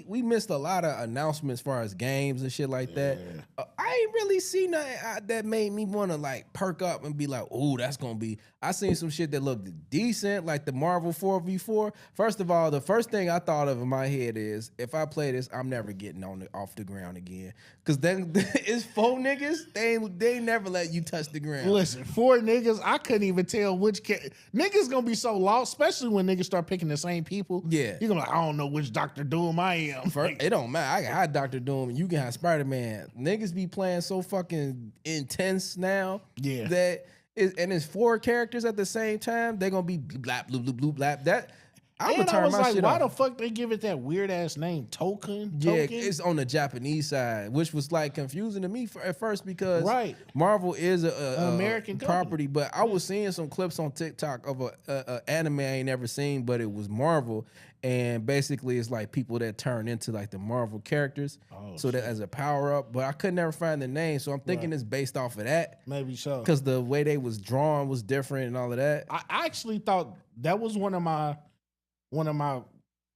we missed a lot of announcements as far as games and shit like that. I ain't really seen nothing that made me want to like perk up and be like, "Ooh, that's gonna be." I seen some shit that looked decent, like the Marvel 4v4. First of all, the first thing I thought of in my head is, if I play this, I'm never getting off the ground again. Cause then it's 4 niggas. They ain't never let you touch the ground. Listen, 4 niggas, I couldn't even tell which niggas gonna be so lost, especially when niggas start picking the same people. Yeah, you're gonna be like, I don't know which Doctor Doom I am. It don't matter. I can have Doctor Doom and you can have Spider-Man. Niggas be playing so fucking intense now. Yeah. And it's 4 characters at the same time. They're gonna be blap, bloop, bloop, bloop, blap. That I was like, why the fuck they give it that weird ass name, Token? Yeah, it's on the Japanese side, which was like confusing to me at first because Marvel is a American property. But I was seeing some clips on TikTok of a anime I ain't never seen, but it was Marvel, and basically it's like people that turn into like the Marvel characters, that as a power up. But I could never find the name, so I'm thinking it's based off of that. Maybe so, because the way they was drawn was different and all of that. I actually thought that was one of my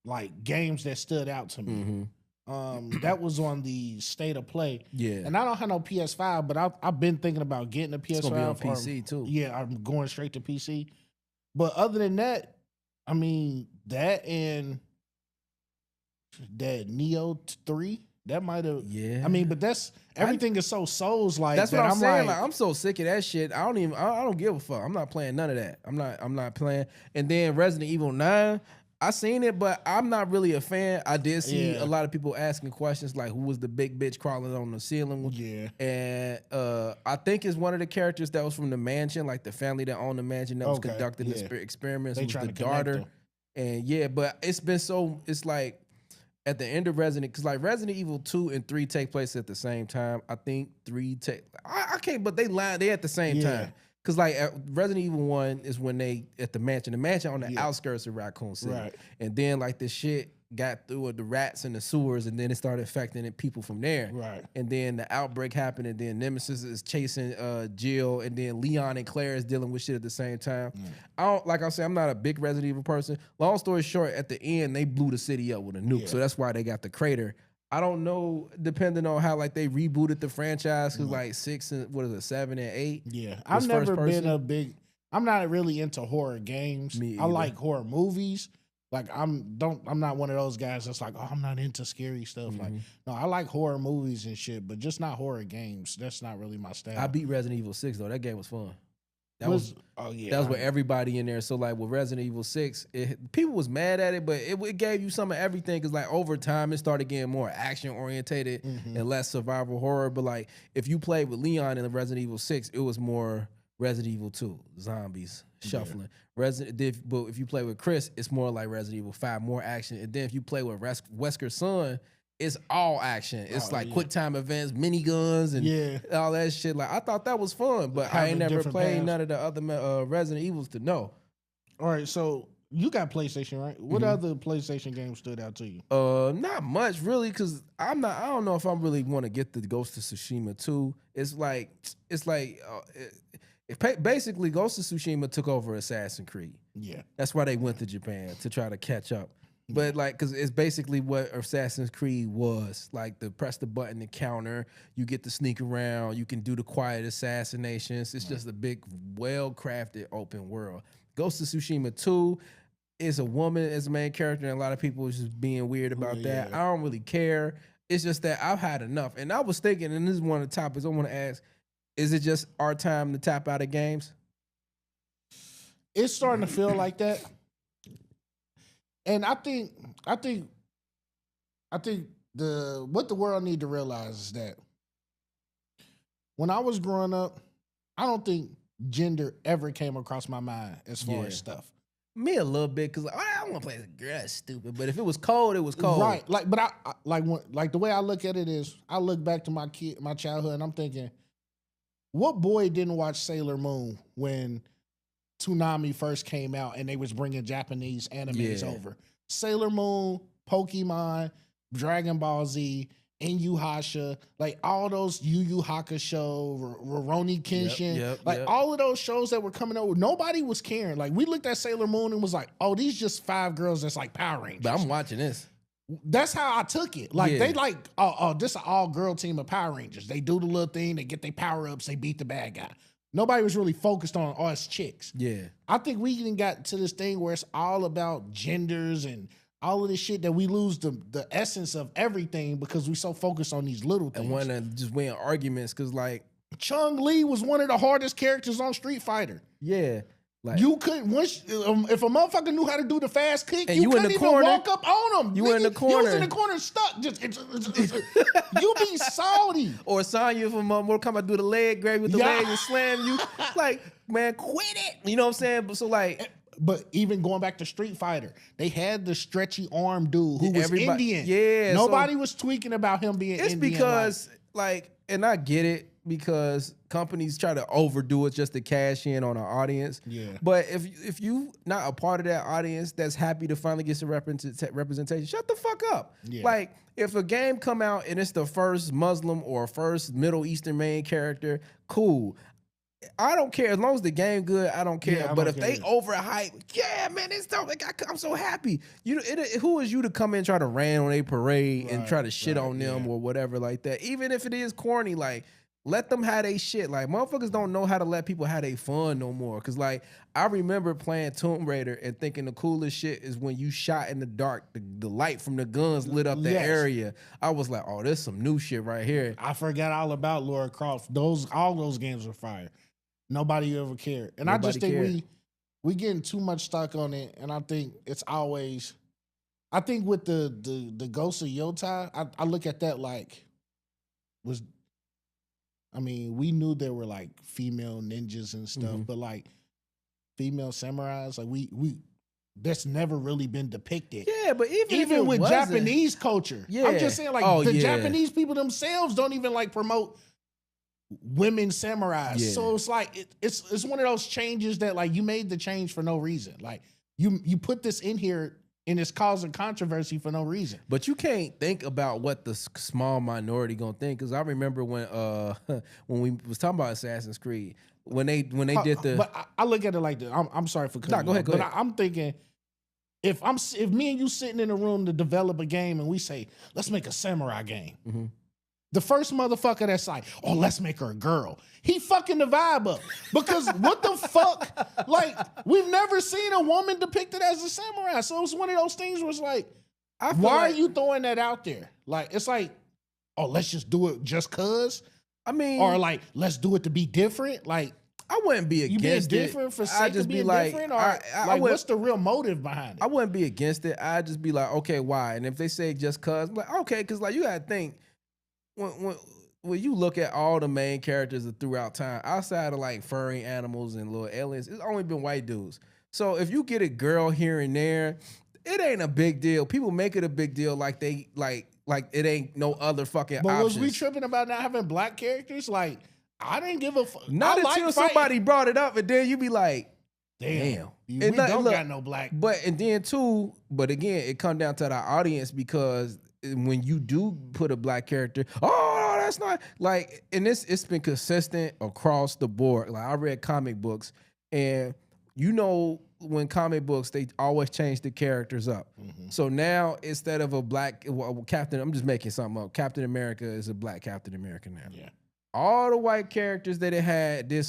like games that stood out to me. That was on the State of Play. Yeah. And I don't have no PS5, but I've been thinking about getting a PS5. It's gonna be on PC too. Yeah, I'm going straight to PC. But other than that, I mean, that and that Neo 3, that might have. Yeah. I mean, but that's everything is so Souls-like. That's what I'm saying. Like, I'm so sick of that shit. I don't give a fuck. I'm not playing none of that. I'm not playing. And then Resident Evil 9. I seen it, but I'm not really a fan. I did see a lot of people asking questions like, who was the big bitch crawling on the ceiling? Yeah. And I think it's one of the characters that was from the mansion, like the family that owned the mansion that was conducting the experiments. It was the daughter. And but it's like at the end of Resident, because like Resident Evil 2 and 3 take place at the same time. I think 3 I can't, but they at the same time. Cause like Resident Evil 1 is when they at the mansion on the outskirts of Raccoon City, and then like the shit got through with the rats in the sewers, and then it started affecting people from there, and then the outbreak happened, and then Nemesis is chasing Jill, and then Leon and Claire is dealing with shit at the same time. I don't, like I said, I'm not a big Resident Evil person. Long story short, at the end they blew the city up with a nuke, so that's why they got the crater. I don't know, depending on how like they rebooted the franchise, because like 6 and 7 and 8. Yeah, I've never been I'm not really into horror games. I like horror movies. Like I'm not one of those guys that's like, oh, I'm not into scary stuff. Like, no, I like horror movies and shit, but just not horror games. That's not really my style. I beat Resident Evil 6 though. That game was fun. That was with everybody in there. So like with Resident Evil 6, people was mad at it, but it gave you some of everything, because like over time it started getting more action orientated and less survival horror. But like if you played with Leon in the Resident Evil 6, it was more Resident Evil 2, zombies, shuffling. But if you play with Chris, it's more like Resident Evil 5, more action. And then if you play with Wesker's son, it's all action. It's like quick time events, miniguns, and all that shit. Like I thought that was fun, but I ain't never played none of the other Resident Evils to know. All right, so you got PlayStation, right? What other PlayStation games stood out to you? Not much really, because I don't know if I really want to get the Ghost of Tsushima 2. Basically Ghost of Tsushima took over Assassin's Creed. Yeah, that's why they went to Japan, to try to catch up. But like, cause it's basically what Assassin's Creed was. Like the press the button to counter, you get to sneak around, you can do the quiet assassinations. It's just a big, well-crafted open world. Ghost of Tsushima 2 is a woman as a main character, and a lot of people is just being weird about that. I don't really care. It's just that I've had enough. And I was thinking, and this is one of the topics I want to ask, is it just our time to tap out of games? It's starting to feel like that. And I think what the world need to realize is that when I was growing up, I don't think gender ever came across my mind as far as stuff. Me a little bit, because I don't want to play as a girl. That's stupid. But if it was cold, it was cold. Right. Like, but I the way I look at it is, I look back to my childhood, and I'm thinking, what boy didn't watch Sailor Moon when Toonami first came out and they was bringing Japanese animes over? Sailor Moon, Pokemon, Dragon Ball Z, Inuyasha, like all those Yu Yu Hakusho, Rurouni Kenshin, all of those shows that were coming over, nobody was caring. Like we looked at Sailor Moon and was like, oh, these just 5 girls that's like Power Rangers. But I'm watching this. That's how I took it. Like they like, this an all girl team of Power Rangers. They do the little thing, they get their power ups, they beat the bad guy. Nobody was really focused on us chicks. Yeah, I think we even got to this thing where it's all about genders and all of this shit that we lose the essence of everything because we so focused on these little things. And want to just win arguments because like Chun-Li was one of the hardest characters on Street Fighter. Yeah. Like, you couldn't if a motherfucker knew how to do the fast kick, you couldn't even walk up on him. You were in the corner. You was in the corner stuck. You be salty. Or Sonya from Mortal Kombat do the leg grab with the leg and slam you. Like, man, quit it. You know what I'm saying? But so like, but even going back to Street Fighter, they had the stretchy arm dude who was Indian. Yeah. Nobody was tweaking about him being Indian. It's because like, and I get it, because companies try to overdo it just to cash in on an audience. Yeah. But if you not a part of that audience that's happy to finally get some representation, shut the fuck up. Yeah. Like, if a game come out and it's the first Muslim or first Middle Eastern main character, cool. I don't care. As long as the game good, I don't care. But if they overhype, man, it's dope. Like, I'm so happy. Who is you to come in and try to rain on a parade and try to shit on them or whatever like that? Even if it is corny, like, let them have their shit. Like, motherfuckers don't know how to let people have their fun no more. Cause like, I remember playing Tomb Raider and thinking the coolest shit is when you shot in the dark, the light from the guns lit up the area. I was like, oh, there's some new shit right here. I forgot all about Lara Croft. All those games were fire. Nobody ever cared. And I just think we getting too much stock on it. And I think it's always, I think with the Ghost of Yotai, I look at that like, we knew there were like female ninjas and stuff, but like female samurais, like we that's never really been depicted. Yeah, but even with Japanese culture, I'm just saying, like Japanese people themselves don't even like promote women samurais. Yeah. So it's like it's one of those changes that like you made the change for no reason. Like you put this in here and it's causing controversy for no reason. But you can't think about what the small minority gonna think. Because I remember when we was talking about Assassin's Creed, when they did the. But I look at it like this. I'm sorry for cutting. Go ahead. But I'm thinking, if me and you sitting in a room to develop a game and we say, let's make a samurai game. Mm-hmm. The first motherfucker that's like, oh, let's make her a girl. He fucking the vibe up. Because what the fuck? Like, we've never seen a woman depicted as a samurai. So it's one of those things where it's like, why are you throwing that out there? Like, it's like, oh, let's just do it just cause? Or like, let's do it to be different? Like, I wouldn't be against it. You being different for sake of being different? Or what's the real motive behind it? I wouldn't be against it. I'd just be like, okay, why? And if they say just cause, I'm like, okay, because like you gotta think, when you look at all the main characters throughout time, outside of like furry animals and little aliens, it's only been white dudes. So if you get a girl here and there, it ain't a big deal. People make it a big deal like they like it ain't no other fucking options. But was we tripping about not having black characters? Like, I didn't give a fuck. Not until somebody brought it up, and then you be like, damn. We don't got no black. But again, it come down to the audience, because when you do put a black character, oh, that's not like, and it's been consistent across the board. Like, I read comic books, and when comic books, they always change the characters up. Mm-hmm. So now instead of a black Captain, I'm just making something up. Captain America is a black Captain America now. Yeah. All the white characters that it had, did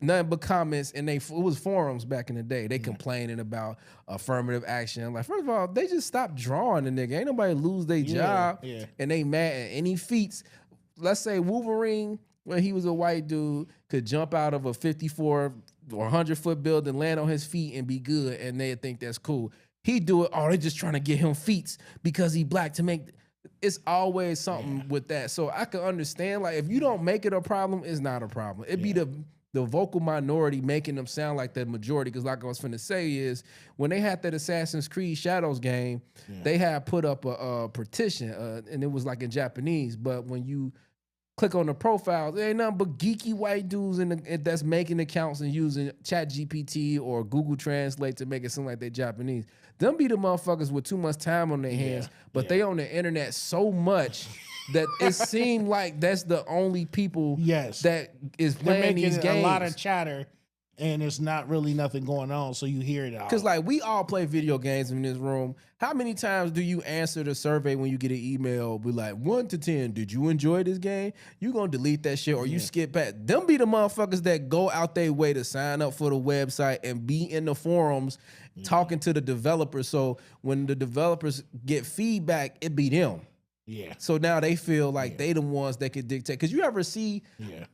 nothing but comments, and it was forums back in the day. They complaining about affirmative action. Like, first of all, they just stopped drawing the nigga. Ain't nobody lose their job, and they mad at any feats. Let's say Wolverine, when he was a white dude, could jump out of a 54 or 100-foot building, land on his feet, and be good, and they think that's cool. He do it. Oh, they just trying to get him feats because he black to make. It's always something with that. So I can understand, like, if you don't make it a problem, it's not a problem. It'd be the vocal minority making them sound like the majority. Because like I was finna say is, when they had that Assassin's Creed Shadows game, they had put up a petition, and it was like in Japanese. But when you click on the profiles, there ain't nothing but geeky white dudes that's making accounts and using ChatGPT or Google Translate to make it seem like they're Japanese. Them be the motherfuckers with too much time on their hands, but they on the internet so much that it seemed like that's the only people that is playing these games. A lot of chatter, and it's not really nothing going on, so you hear it all. Because like we all play video games in this room. How many times do you answer the survey when you get an email? Be like 1 to 10. Did you enjoy this game? You gonna delete that shit or you skip past. Them be the motherfuckers that go out their way to sign up for the website and be in the forums talking to the developers. So when the developers get feedback, it be them. Yeah. So now they feel like they the ones that could dictate. Because you ever see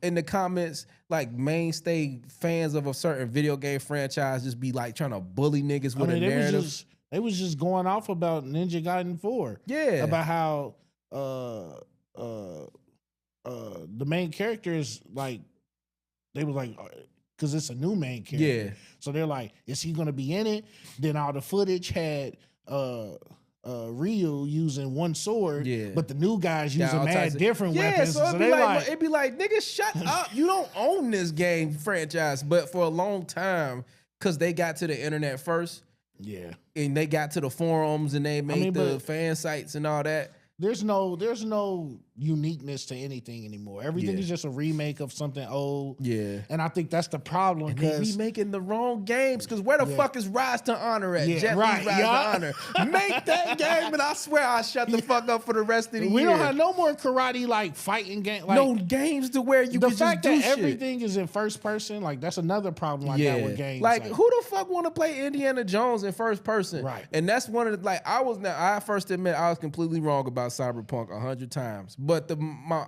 in the comments like mainstay fans of a certain video game franchise just be like trying to bully niggas with a narrative? They was just going off about Ninja Gaiden 4. Yeah. About how the main character is like, they was like, because it's a new main character. Yeah. So they're like, is he going to be in it? Then all the footage had Ryu using one sword, but the new guys using mad different weapons. So it'd be like, nigga, shut up. You don't own this game franchise. But for a long time, because they got to the internet first, and they got to the forums and they made the fan sites and all that. There's no uniqueness to anything anymore. Everything is just a remake of something old. Yeah. And I think that's the problem. And they remaking the wrong games, because where the fuck is Rise to Honor at? Yeah, Rise to Honor. Make that game and I swear I'll shut the fuck up for the rest of the year. We don't have no more karate like fighting games. Like, no games to where you can just do shit. The fact that everything is in first person, like that's another problem I got with games. Like who the fuck want to play Indiana Jones in first person? Right. And that's one of the, like I first admit I was completely wrong about Cyberpunk 100 times. But my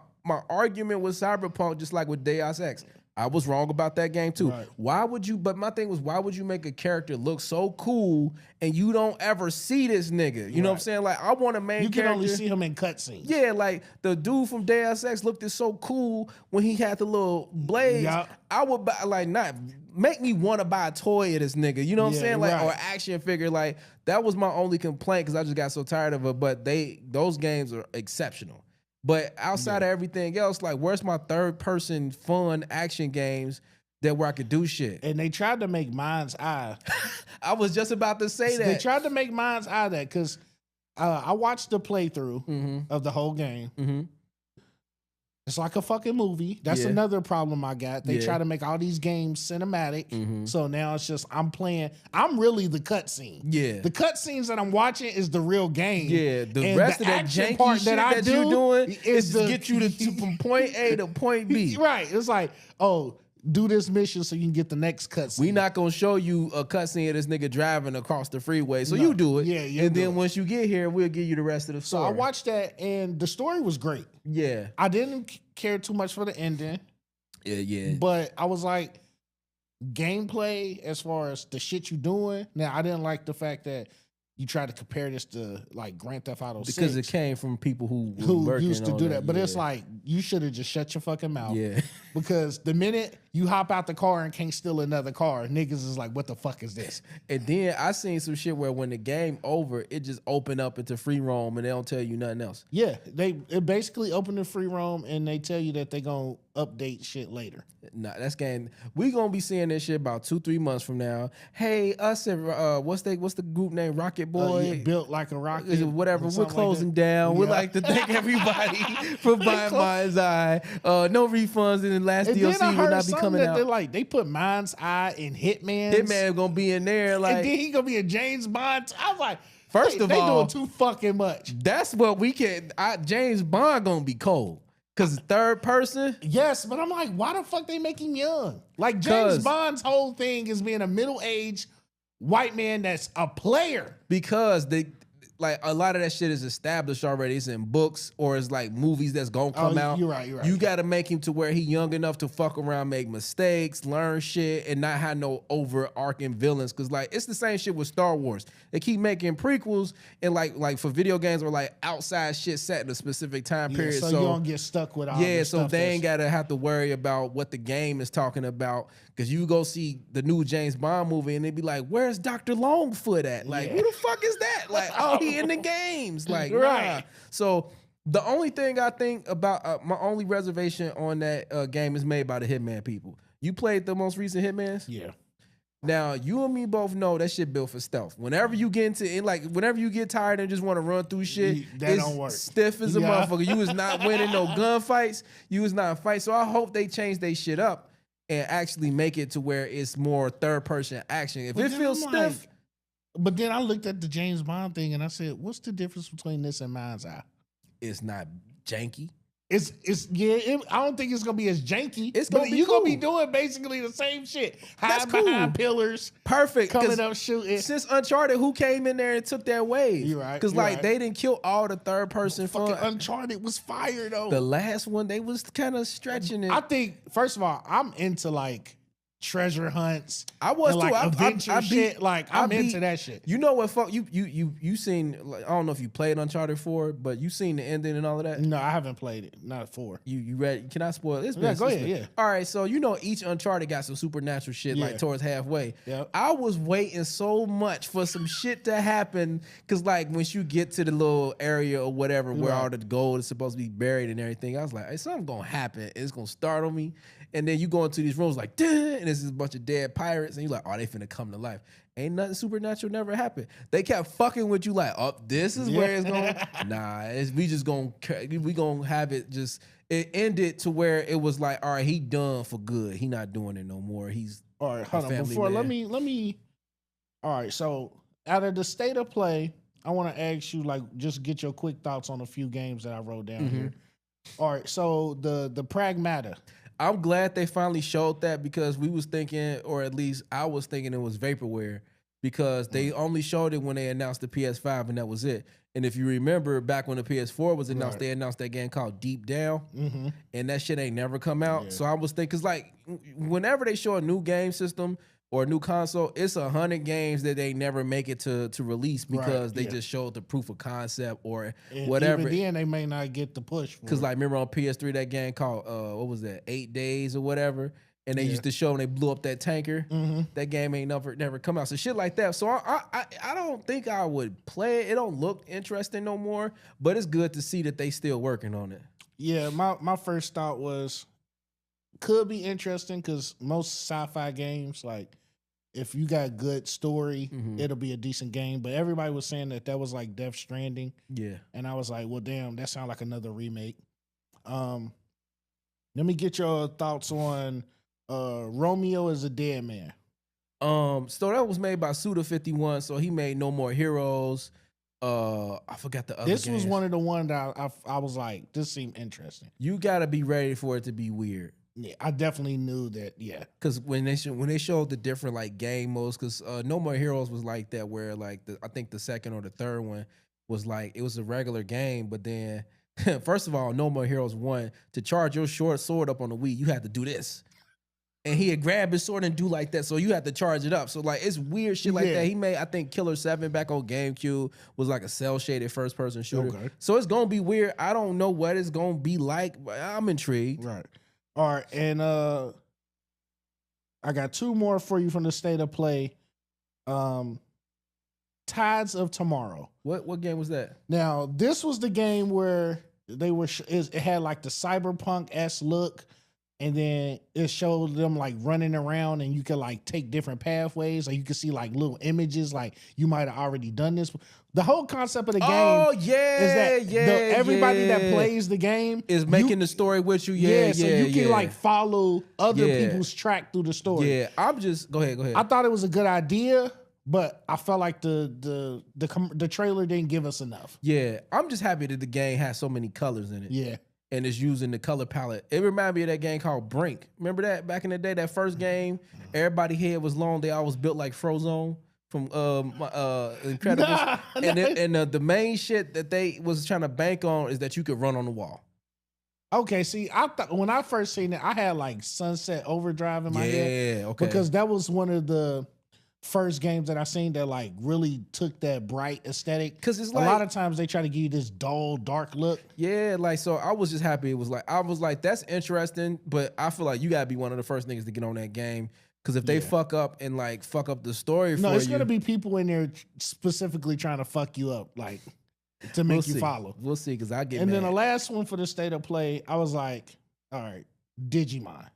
argument with Cyberpunk, just like with Deus Ex, I was wrong about that game too. Right. Why would you make a character look so cool and you don't ever see this nigga? You know what I'm saying? Like I want a main character. You can only see him in cutscenes. Yeah, like the dude from Deus Ex looked so cool when he had the little blades. Yep. I would buy, like, not make me want to buy a toy of this nigga. You know what I'm saying? Like or action figure. Like that was my only complaint because I just got so tired of it. But those games are exceptional. But outside of everything else, like, where's my third-person fun action games where I could do shit? And they tried to make Mind's Eye. I was just about to say that. They tried to make Mind's Eye that because I watched the playthrough of the whole game. It's like a fucking movie. That's another problem I got. They try to make all these games cinematic. So now it's just I'm really the cutscene. Yeah. The cutscenes that I'm watching is the real game. Yeah. The rest of that janky part that you're doing is to get you from point A to point B. Right. It's like, oh, do this mission so you can get the next cutscene. We not gonna show you a cutscene of this nigga driving across the freeway, so you do it. Yeah, and then once you get here, we'll give you the rest of the story. So I watched that, and the story was great. Yeah, I didn't care too much for the ending. Yeah. But I was like, gameplay as far as the shit you doing. Now I didn't like the fact that you try to compare this to like Grand Theft Auto 6. Because it came from people who used to do that. But it's like, you should have just shut your fucking mouth. Yeah. Because the minute you hop out the car and can't steal another car, niggas is like, what the fuck is this? And then I seen some shit where when the game over, it just opened up into free roam and they don't tell you nothing else. Yeah. It basically opened to free roam and they tell you that they gonna update shit later. Nah, that's game. We gonna be seeing this shit about 2-3 months from now. Hey, us and what's the group name? Rocket Boy, built like a rocket. Whatever. We're closing down. Yeah. We'd like to thank everybody for buying Mind's Eye. No refunds in the last DLC will not be coming out. They put Mind's Eye in Hitman. Hitman gonna be in there, like, and then he gonna be a James Bond. I was like, first of all, they doing too fucking much. That's what we can. James Bond gonna be cold. Cause third person? Yes, but I'm like, why the fuck they make him young? Like James Bond's whole thing is being a middle-aged white man that's a player. Because like a lot of that shit is established already. It's in books or it's like movies that's gonna come out. You're right. You gotta make him to where he young enough to fuck around, make mistakes, learn shit, and not have no overarching villains. Cause like it's the same shit with Star Wars. They keep making prequels and like for video games or like outside shit set in a specific time period. So you don't get stuck with all this so stuff they ain't gotta have to worry about what the game is talking about. Cause you go see the new James Bond movie and they be like, where's Dr. Longfoot at? Like, who the fuck is that? Like, oh, he in the games. Like, right. Nah. So the only thing I think about, my only reservation on that game is made by the Hitman people. You played the most recent Hitmans? Yeah. Now, you and me both know that shit built for stealth. Whenever you get into it, like, whenever you get tired and just want to run through shit, that don't work. Stiff as a motherfucker. You was not winning no gunfights. You was not fighting. So I hope they change their shit up. and actually make it to where it's more third person action. If it feels stiff. But then I looked at the James Bond thing and I said, what's the difference between this and Mind's Eye? It's not janky. I don't think it's gonna be as janky. It's gonna be you're cool. gonna be doing basically the same shit. That's cool. Behind pillars, perfect. Coming up shooting. Since Uncharted, who came in there and took that wave? You're right. Because they didn't kill all the third person fun. Uncharted was fire though. The last one, they was kind of stretching it. I think first of all, I'm into like treasure hunts. I was and, too. Like, adventure shit. Like I'm into that shit. You know what? Fuck you seen? Like, I don't know if you played Uncharted 4, but you seen the ending and all of that. No, I haven't played it. Not 4. You read? Can I spoil it? Go ahead. Yeah. All right. So each Uncharted got some supernatural shit like towards halfway. Yep. I was waiting so much for some shit to happen because like once you get to the little area or whatever where all the gold is supposed to be buried and everything, I was like, hey, something's gonna happen. It's gonna startle me. And then you go into these rooms like, and there's a bunch of dead pirates, and you're like, oh, they finna come to life. Ain't nothing supernatural never happened. They kept fucking with you like, oh, this is where it's going. Nah, we gonna have it just. It ended to where it was like, all right, he done for good. He not doing it no more. He's all right. Hold on, before let me. All right, so out of the state of play, I want to ask you like just get your quick thoughts on a few games that I wrote down here. All right, so the Pragmata. I'm glad they finally showed that because we was thinking, or at least I was thinking it was vaporware because they only showed it when they announced the PS5 and that was it. And if you remember back when the PS4 was announced, they announced that game called Deep Down and that shit ain't never come out. Yeah. So I was thinking, cause like whenever they show a new game system or a new console, it's 100 games that they never make it to release because they just showed the proof of concept or whatever. Even then, they may not get the push. Because like remember on PS3 that game called what was that 8 Days or whatever, and they used to show when they blew up that tanker. That game ain't never come out. So shit like that. So I don't think I would play it. It don't look interesting no more. But it's good to see that they still working on it. Yeah, my first thought was could be interesting because most sci-fi games like. If you got good story, it'll be a decent game. But everybody was saying that was like Death Stranding. Yeah. And I was like, well, damn, that sounds like another remake. Let me get your thoughts on Romeo is a Dead Man. So that was made by Suda51. So he made No More Heroes. I forgot the other This games. was one of the ones that I was like, this seemed interesting. You got to be ready for it to be weird. Yeah, I definitely knew that. Yeah, because when they showed the different like game modes, because No More Heroes was like that, where like I think the second or the third one was like it was a regular game, but then first of all, No More Heroes 1 to charge your short sword up on the Wii, you had to do this, and he had grabbed his sword and do like that, so you had to charge it up. So like it's weird shit like that. He made I think Killer 7 back on GameCube was like a cell shaded first person shooter. Okay. So it's gonna be weird. I don't know what it's gonna be like, but I'm intrigued. Right. All right, and I got 2 more for you from the state of play. Tides of Tomorrow. What game was that? Now, this was the game where they were. It had like the cyberpunk-esque look, and then it showed them like running around, and you could like take different pathways, or you could see like little images, like you might have already done this. The whole concept of the game is that everybody that plays the game is making the story with you. So you can like follow other people's track through the story. Yeah, I'm just go ahead. I thought it was a good idea, but I felt like the trailer didn't give us enough. Yeah, I'm just happy that the game has so many colors in it. Yeah. And it's using the color palette. It reminded me of that game called Brink. Remember that back in the day? That first game, everybody head was long. They always built like Frozone from Incredibles. And the main shit that they was trying to bank on is that you could run on the wall. Okay, see, I thought when I first seen it, I had like Sunset Overdrive in my head. Yeah, okay. Because that was one of the first games that I seen that like really took that bright aesthetic. Because it's like a lot of times they try to give you this dull, dark look. Yeah, like so I was just happy it was like I was like, that's interesting, but I feel like you gotta be one of the first niggas to get on that game. Because if they fuck up and like fuck up the story for you. No, it's gonna be people in there specifically trying to fuck you up, like to make you follow. We'll see, because I get and mad. then the last one for the state of play, I was like, all right, Digimon.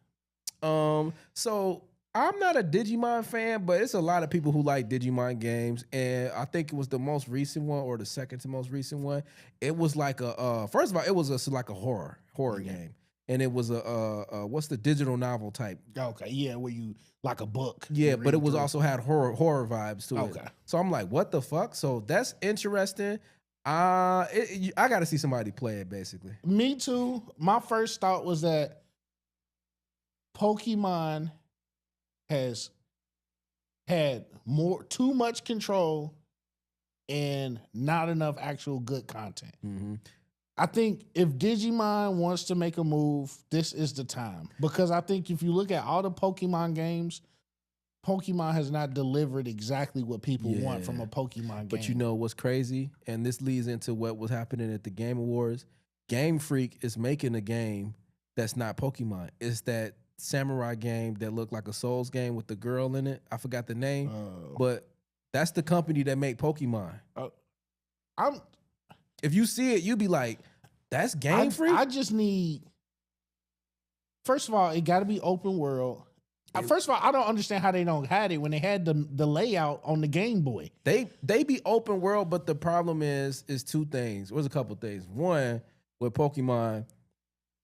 So I'm not a Digimon fan, but it's a lot of people who like Digimon games, and I think it was the most recent one or the second to most recent one. It was like a first of all, it was like a horror game, and it was a what's the digital novel type? Okay, yeah, where you like a book. Yeah, but it was also had horror vibes to it. Okay. So I'm like, what the fuck? So that's interesting. I got to see somebody play it, basically. Me too. My first thought was that Pokemon has had too much control and not enough actual good content. Mm-hmm. I think if Digimon wants to make a move, this is the time. Because I think if you look at all the Pokemon games, Pokemon has not delivered exactly what people want from a Pokemon game. But you know what's crazy? And this leads into what was happening at the Game Awards. Game Freak is making a game that's not Pokemon. It's that samurai game that looked like a Souls game with the girl in it. I forgot the name. But that's the company that make Pokemon. If you see it, you be like, that's Game Freak? I just need... First of all, it got to be open world. First of all, I don't understand how they don't have it when they had the layout on the Game Boy. They be open world, but the problem is two things. There's a couple things. One, with Pokemon,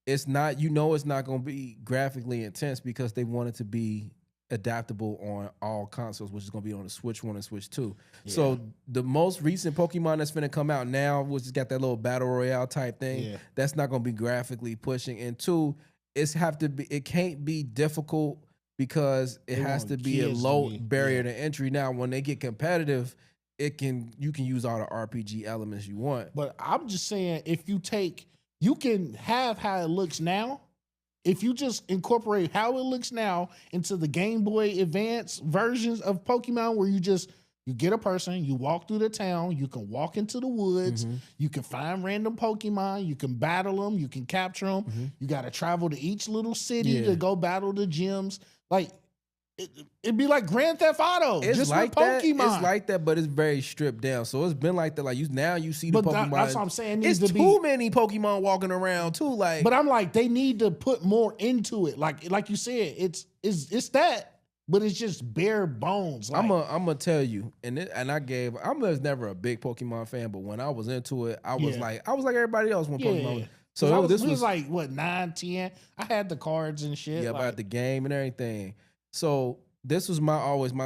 it's not going to be graphically intense because they want it to be adaptable on all consoles, which is going to be on the Switch 1 and Switch 2. Yeah. So the most recent Pokemon that's going to come out now, which has got that little battle royale type thing, that's not going to be graphically pushing. And two, it can't be difficult because it has to be a low barrier to entry. Now, when they get competitive, you can use all the RPG elements you want. But I'm just saying, you can have how it looks now. If you just incorporate how it looks now into the Game Boy Advance versions of Pokemon, where you get a person, you walk through the town, you can walk into the woods, you can find random Pokemon, you can battle them, you can capture them. You got to travel to each little city to go battle the gyms. Like, it'd be like Grand Theft Auto, just like Pokemon. It's like that, but it's very stripped down. So it's been like that. Like now you see the Pokemon. That's what I'm saying. It's too many Pokemon walking around too. Like, but I'm like, they need to put more into it. Like you said, it's that, but it's just bare bones. Like, I'm gonna tell you, I was never a big Pokemon fan, but when I was into it, I was like everybody else when Pokemon. So this was like what 9, 10. I had the cards and shit. Yeah, about the game and everything. So this was my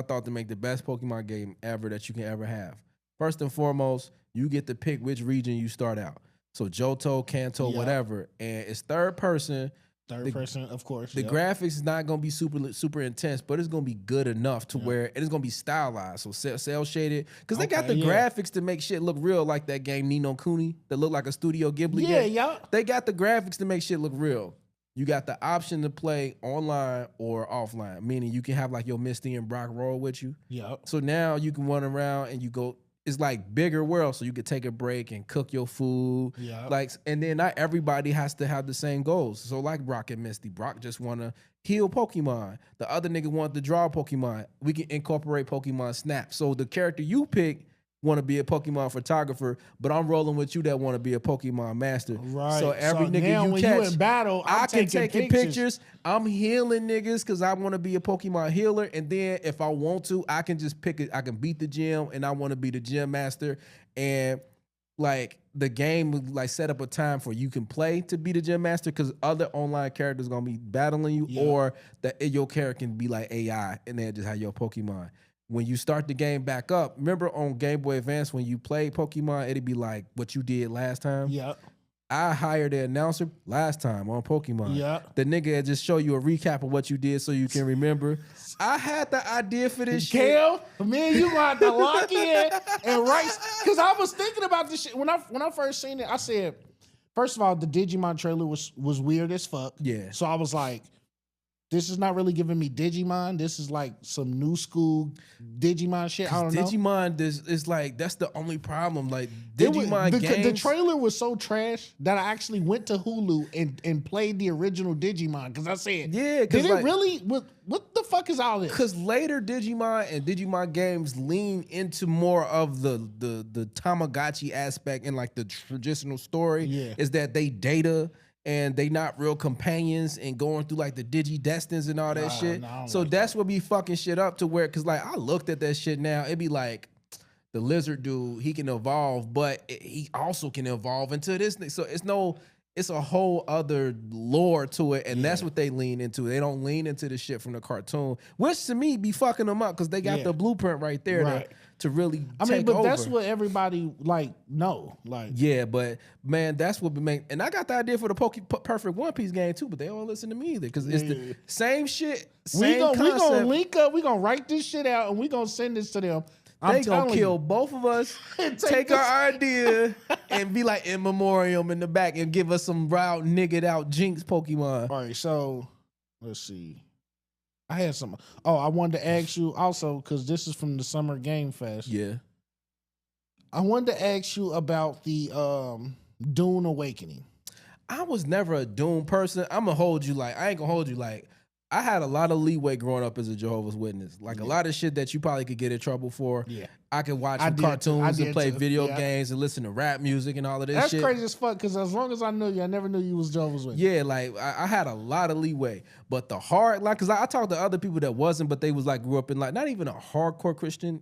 thought to make the best Pokemon game ever that you can ever have. First and foremost, you get to pick which region you start out. So Johto, Kanto, whatever, and it's third person. Of course. The graphics is not gonna be super intense, but it's gonna be good enough to where it's gonna be stylized. So cell shaded, because they got the graphics to make shit look real, like that game Ni no Kuni that looked like a Studio Ghibli game. Yeah. They got the graphics to make shit look real. You got the option to play online or offline, meaning you can have like your Misty and Brock roll with you. Yeah. So now you can run around and you go. It's like bigger world, so you could take a break and cook your food. Yeah. Like, and then not everybody has to have the same goals. So like Brock and Misty, Brock just want to heal Pokemon. The other nigga want to draw Pokemon. We can incorporate Pokemon Snap. So the character you pick want to be a Pokemon photographer, but I'm rolling with you that want to be a Pokemon master. Right. So every nigga now you when catch, you in battle, I can take pictures. I'm healing niggas because I want to be a Pokemon healer. And then if I want to, I can just pick it. I can beat the gym and I want to be the gym master. And like the game would like set up a time for you can play to be the gym master because other online characters going to be battling you or that your character can be like AI and then just have your Pokemon. When you start the game back up, remember on Game Boy Advance when you played Pokemon, it'd be like what you did last time? Yeah. I hired the announcer last time on Pokemon. Yeah. The nigga had just show you a recap of what you did so you can remember. I had the idea for this shit. Kale, man, you got to lock in and write. Because I was thinking about this shit. When I first seen it, I said, first of all, the Digimon trailer was weird as fuck. Yeah. So I was like, this is not really giving me Digimon. This is like some new school Digimon shit. I don't know. Digimon is like, that's the only problem. Like Digimon games. The trailer was so trash that I actually went to Hulu and played the original Digimon because I said, did it really? What the fuck is all this? Because later Digimon and Digimon games lean into more of the Tamagotchi aspect and like the traditional story is that they data and they not real companions and going through like the Digi-Destins and all that shit. No, so that's what be fucking shit up to where, cause like I looked at that shit now, it'd be like the lizard dude, he can evolve, but he also can evolve into this thing. So it's a whole other lore to it, and that's what they lean into. They don't lean into the shit from the cartoon, which to me be fucking them up because they got the blueprint right there to really take over. That's what everybody know. Yeah, but man, that's what make. And I got the idea for the Perfect One Piece game too, but they don't listen to me either because it's the same shit. We gonna link up. We gonna write this shit out and we gonna send this to them. They gonna kill both of us, take our idea, and be like in memoriam in the back and give us some wild niggered out Jinx Pokemon. All right, so let's see. I had some. Oh, I wanted to ask you also because this is from the Summer Game Fest. Yeah, I wanted to ask you about the Dune Awakening. I was never a Dune person. I ain't gonna hold you like. I had a lot of leeway growing up as a Jehovah's Witness. Like a lot of shit that you probably could get in trouble for. Yeah. I could watch cartoons and play video games and listen to rap music and all of this shit. That's crazy as fuck because as long as I knew you, I never knew you was Jehovah's Witness. Yeah, like I had a lot of leeway. But the hard, because I talked to other people that wasn't, but they was like grew up in like not even a hardcore Christian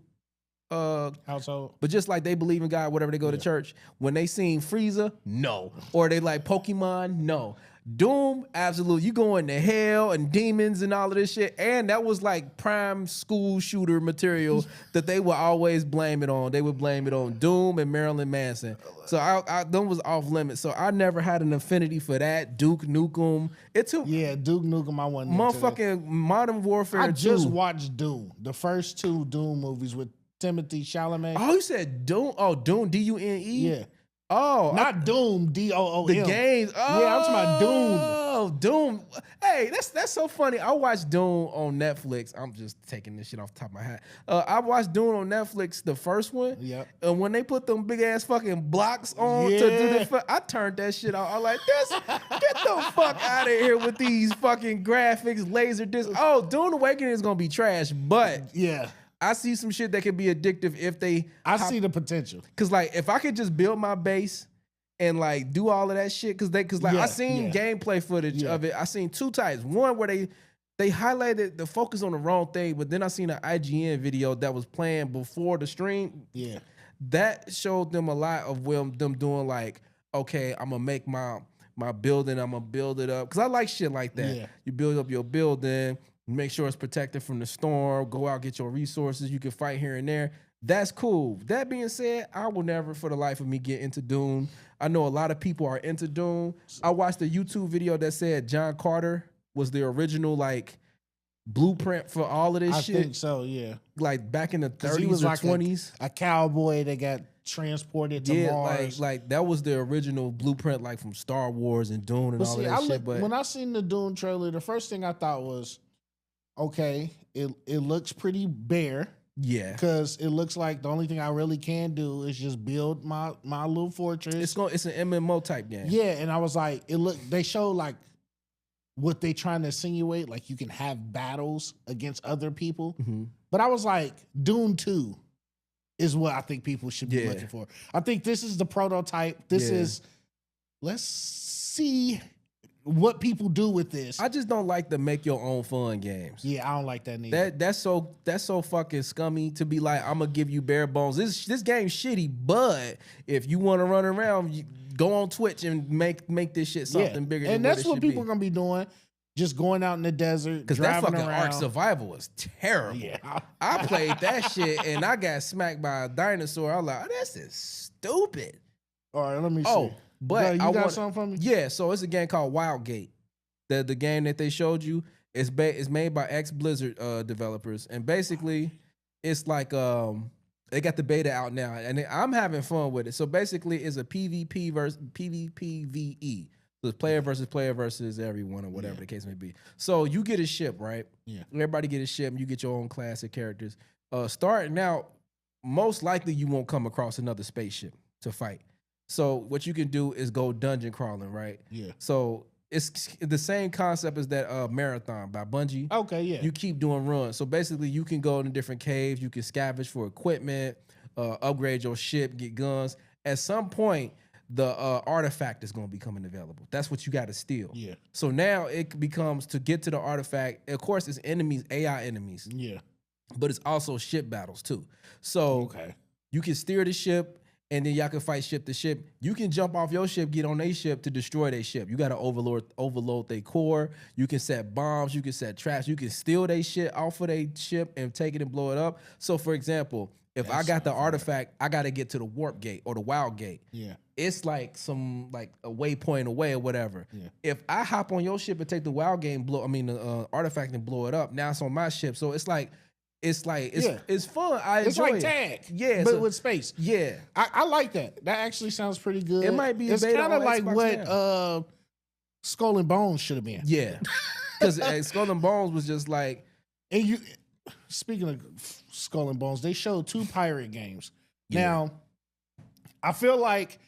household, but just like they believe in God, whatever they go to church. When they seen Frieza, no. Or they like Pokemon, no. Doom, absolutely. You going to hell and demons and all of this shit. And that was like prime school shooter material that they would always blame it on. They would blame it on Doom and Marilyn Manson. So I them was off limits. So I never had an affinity for that. Duke Nukem. Duke Nukem. I wasn't motherfucking Modern Warfare. I just watched Doom, the first two Doom movies with Timothy Chalamet. Oh, you said Doom? Oh, Doom, Dune? Yeah. Oh, not Doom, Doom. The games. Oh, yeah, I'm talking about Doom. Oh, Doom. Hey, that's so funny. I watched Doom on Netflix. I'm just taking this shit off the top of my head. I watched Doom on Netflix, the first one. Yeah. And when they put them big ass fucking blocks on to do the, I turned that shit off. I'm like, get the fuck out of here with these fucking graphics, laser discs. Oh, Doom Awakening is gonna be trash, but yeah. I see some shit that could be addictive if they. I see the potential. Cause like if I could just build my base and like do all of that shit, cause I seen gameplay footage of it. I seen two types. One where they highlighted the focus on the wrong thing, but then I seen an IGN video that was playing before the stream. Yeah, that showed them a lot of them doing like, okay, I'm gonna make my building, I'm gonna build it up, cause I like shit like that. Yeah. You build up your building. Make sure it's protected from the storm. Go out, get your resources. You can fight here and there. That's cool. That being said, I will never for the life of me get into Doom. I know a lot of people are into Doom. I watched a YouTube video that said John Carter was the original like blueprint for all of this shit. I think so, yeah. Like back in the 30s or 20s. A cowboy that got transported to Mars. Like that was the original blueprint like from Star Wars and Dune and all that shit. But when I seen the Dune trailer, the first thing I thought was, okay, it looks pretty bare. Yeah, because it looks like the only thing I really can do is just build my little fortress. It's an MMO type game. Yeah, and I was like, they showed like what they trying to insinuate, like you can have battles against other people. Mm-hmm. But I was like, Dune 2 is what I think people should be looking for. I think this is the prototype. This is, let's see what people do with this. I just don't like the make your own fun games. Yeah, I don't like that neither. That's so fucking scummy to be like, I'm gonna give you bare bones. This game's shitty, but if you want to run around, you go on Twitch and make this shit something bigger. And that's what people are gonna be doing. Just going out in the desert, because that fucking Ark Survival was terrible. Yeah, I played that shit and I got smacked by a dinosaur. I was like, oh, this is stupid. All right, let me see. But you got something for me? Yeah, so it's a game called Wildgate. The game that they showed you is made by ex-Blizzard developers, and basically it's like they got the beta out now, and I'm having fun with it. So basically, it's a PvP versus PvPvE. So it's player versus everyone, or whatever the case may be. So you get a ship, right? Yeah. Everybody get a ship, and you get your own class of characters. Starting out, most likely you won't come across another spaceship to fight. So what you can do is go dungeon crawling, right? Yeah. So it's the same concept as that Marathon by Bungie. Okay, yeah. You keep doing runs. So basically you can go into different caves, you can scavenge for equipment, upgrade your ship, get guns. At some point, the artifact is going to be coming available. That's what you got to steal. Yeah. So now it becomes to get to the artifact. Of course, it's enemies, AI enemies. Yeah. But it's also ship battles too. So you can steer the ship, and then y'all can fight ship to ship. You can jump off your ship, get on their ship to destroy their ship. You got to overload their core. You can set bombs. You can set traps. You can steal their shit off of their ship and take it and blow it up. So, for example, if I got the artifact, I got to get to the warp gate or the wild gate. Yeah. It's like a waypoint away or whatever. Yeah. If I hop on your ship and take the wild gate and the artifact and blow it up, now it's on my ship. So it's fun. It's fun. It's enjoy like tag. Yeah. But with space. Yeah. I like that. That actually sounds pretty good. It might be It's kind of like Xbox what Skull and Bones should have been. Yeah. Because Skull and Bones was just like. And you, speaking of Skull and Bones, they showed 2 pirate games. Yeah. Now, I feel like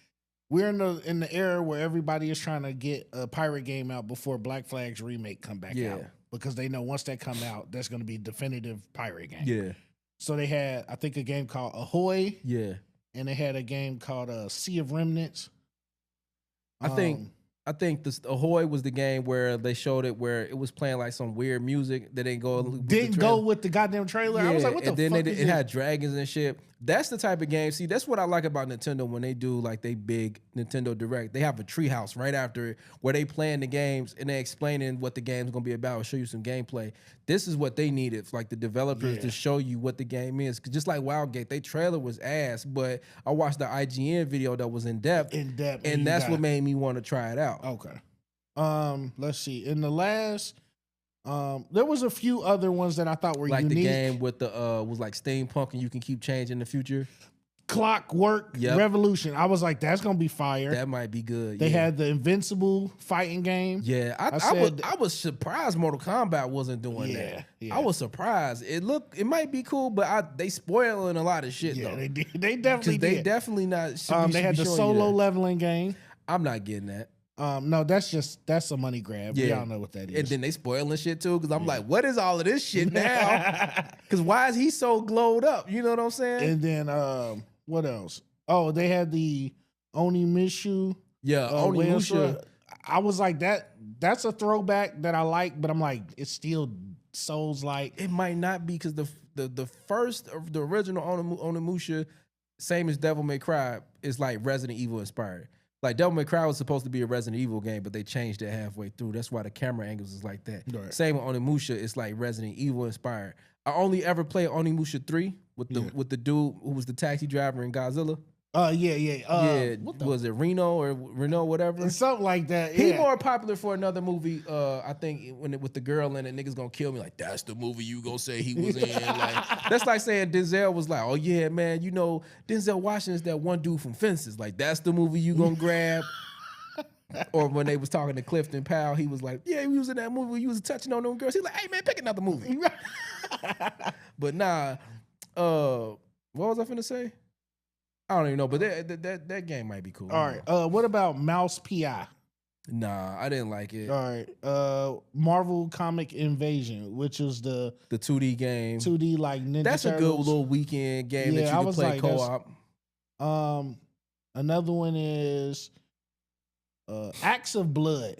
we're in the era where everybody is trying to get a pirate game out before Black Flag's remake come back out. Because they know once that come out, that's going to be definitive pirate game. Yeah. So they had, I think, a game called Ahoy. Yeah. And they had a game called Sea of Remnants. I think this Ahoy was the game where they showed it where it was playing like some weird music that didn't go with the goddamn trailer. Yeah, I was like, what the fuck? And then it had dragons and shit. That's the type of game. See, that's what I like about Nintendo when they do like they big Nintendo Direct. They have a treehouse right after it where they playing the games and they explaining what the game's gonna be about or show you some gameplay. This is what they needed, like the developers to show you what the game is. Cause just like Wildgate, their trailer was ass, but I watched the IGN video that was in depth, and that's what made me want to try it out. Okay. Let's see. In the last, there was a few other ones that I thought were like unique. The game with the was like steampunk and you can keep changing the future. Clockwork Revolution. I was like, that's gonna be fire. That might be good. They had the Invincible fighting game. Yeah, I was surprised Mortal Kombat wasn't doing that. Yeah. I was surprised. It might be cool, but they spoiling a lot of shit though. They did. They definitely did. They definitely not. They had the solo leveling game. I'm not getting that. No, that's a money grab. Yeah. We all know what that is. And then they spoiling shit too, because I'm like, what is all of this shit now? Because why is he so glowed up? You know what I'm saying? And then what else? Oh, they had the Onimusha. Yeah, Onimusha. I was like, that's a throwback that I like, but I'm like, it's still Souls-like. It might not be, because the first of the original Onimusha, same as Devil May Cry, is like Resident Evil inspired. Like Devil May Cry was supposed to be a Resident Evil game, but they changed it halfway through. That's why the camera angles is like that. Right. Same with Onimusha, it's like Resident Evil inspired. I only ever played Onimusha 3 with the dude who was the taxi driver in Godzilla. Was it Reno or Renault, whatever? Something like that. He more popular for another movie. I think with the girl in it, niggas gonna kill me. Like, that's the movie you gonna say he was in. Like, that's like saying Denzel was like, oh yeah, man, you know Denzel Washington is that one dude from Fences. Like, that's the movie you gonna grab. Or when they was talking to Clifton Powell, he was like, yeah, he was in that movie. You was touching on them girls. He's like, hey man, pick another movie. But nah, what was I finna say? I don't even know, but that game might be cool. All right. What about Mouse P.I.? Nah, I didn't like it. All right. Marvel Comic Invasion, which is the 2D game. 2D like Ninja That's Turtles. A good little weekend game that you can play co-op. Another one is Acts of Blood,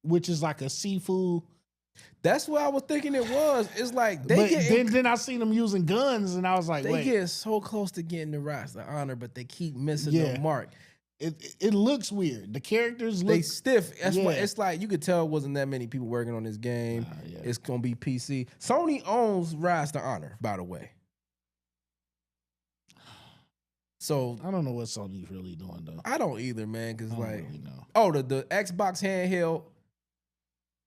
which is like a seafood. That's what I was thinking it was. It's like then I seen them using guns, and I was like, they get so close to getting the rise, the honor, but they keep missing the mark. It looks weird. The characters look stiff. That's why it's like you could tell it wasn't that many people working on this game. It's gonna be PC. Sony owns Rise to Honor, by the way. So I don't know what Sony's really doing though. I don't either, man. Because like, really know. Oh, the Xbox handheld.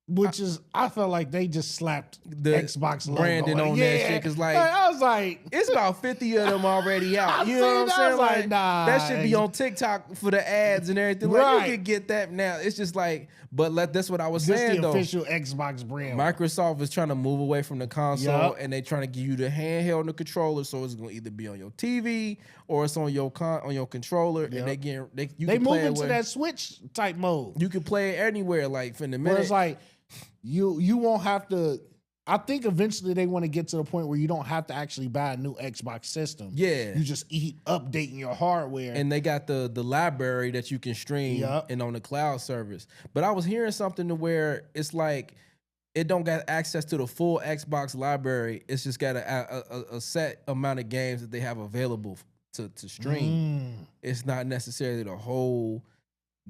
Which is, I felt like they just slapped the Xbox branding on that shit. Cause like, I was like, it's about 50 of them already out. You know what I'm saying? Like, nah, that should be on TikTok for the ads and everything. Like, you could get that now. It's just like, but that's what I was saying though. This the official Xbox brand. Microsoft is trying to move away from the console and they trying to give you the handheld and the controller, so it's gonna either be on your TV or it's on your controller. And they move into that Switch type mode. You can play it anywhere, like for the minute. Where it's like, you won't have to. I think eventually they want to get to the point where you don't have to actually buy a new Xbox system. Yeah, you just updating your hardware, and they got the library that you can stream and on the cloud service. But I was hearing something to where it's like it don't got access to the full Xbox library. It's just got a set amount of games that they have available to stream. It's not necessarily the whole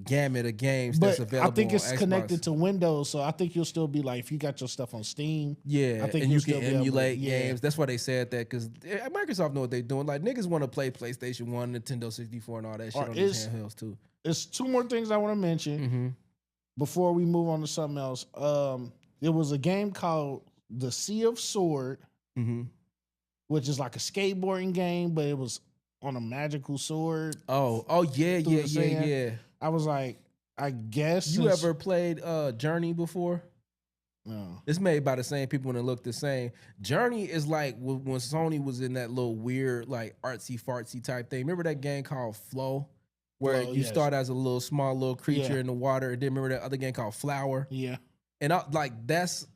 gamut of games that's available. I think it's on Xbox. Connected to Windows, so I think you'll still be like, if you got your stuff on Steam, yeah, I think and you can emulate games. That's why they said that, because Microsoft know what they're doing. Like, niggas want to play PlayStation 1, Nintendo 64, and all that shit on these handhelds too. There's two more things I want to mention before we move on to something else. There was a game called The Sea of Sword, which is like a skateboarding game, but it was on a magical sword. Oh yeah. I was like, I guess you ever played Journey before? No. It's made by the same people and it look the same. Journey is like when Sony was in that little weird like artsy fartsy type thing. Remember that game called Flow, where you start as a little small little creature in the water, and then remember that other game called Flower? Yeah. And that's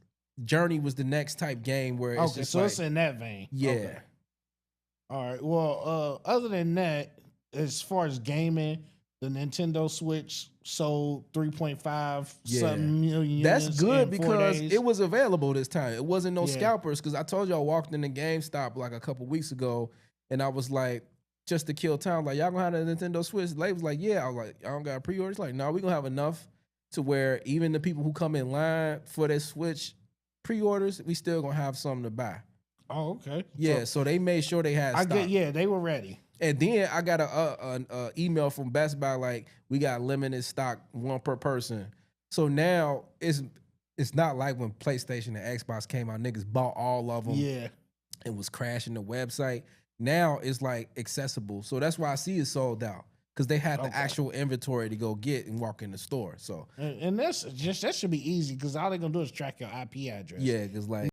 Journey was the next type game where it's just it's in that vein. Yeah. Okay. All right. Well, other than that, as far as gaming, the Nintendo Switch sold 3.5 something million. That's good because it was available this time. It wasn't no scalpers, because I told you I walked into GameStop like a couple weeks ago, and I was like, just to kill time, like, y'all gonna have a Nintendo Switch? They was like, yeah. I was like, y'all don't got pre-orders? Like, no, we gonna have enough to where even the people who come in line for their Switch pre-orders, we still gonna have something to buy. Oh, okay. Yeah, so they made sure they had stock. They were ready. And then I got a email from Best Buy like, we got limited stock, one per person. So now it's not like when PlayStation and Xbox came out, niggas bought all of them. Yeah. And was crashing the website. Now it's like accessible. So that's why I see it sold out, because they had the actual inventory to go get and walk in the store. So and that should be easy, because all they're gonna do is track your IP address. Yeah, because like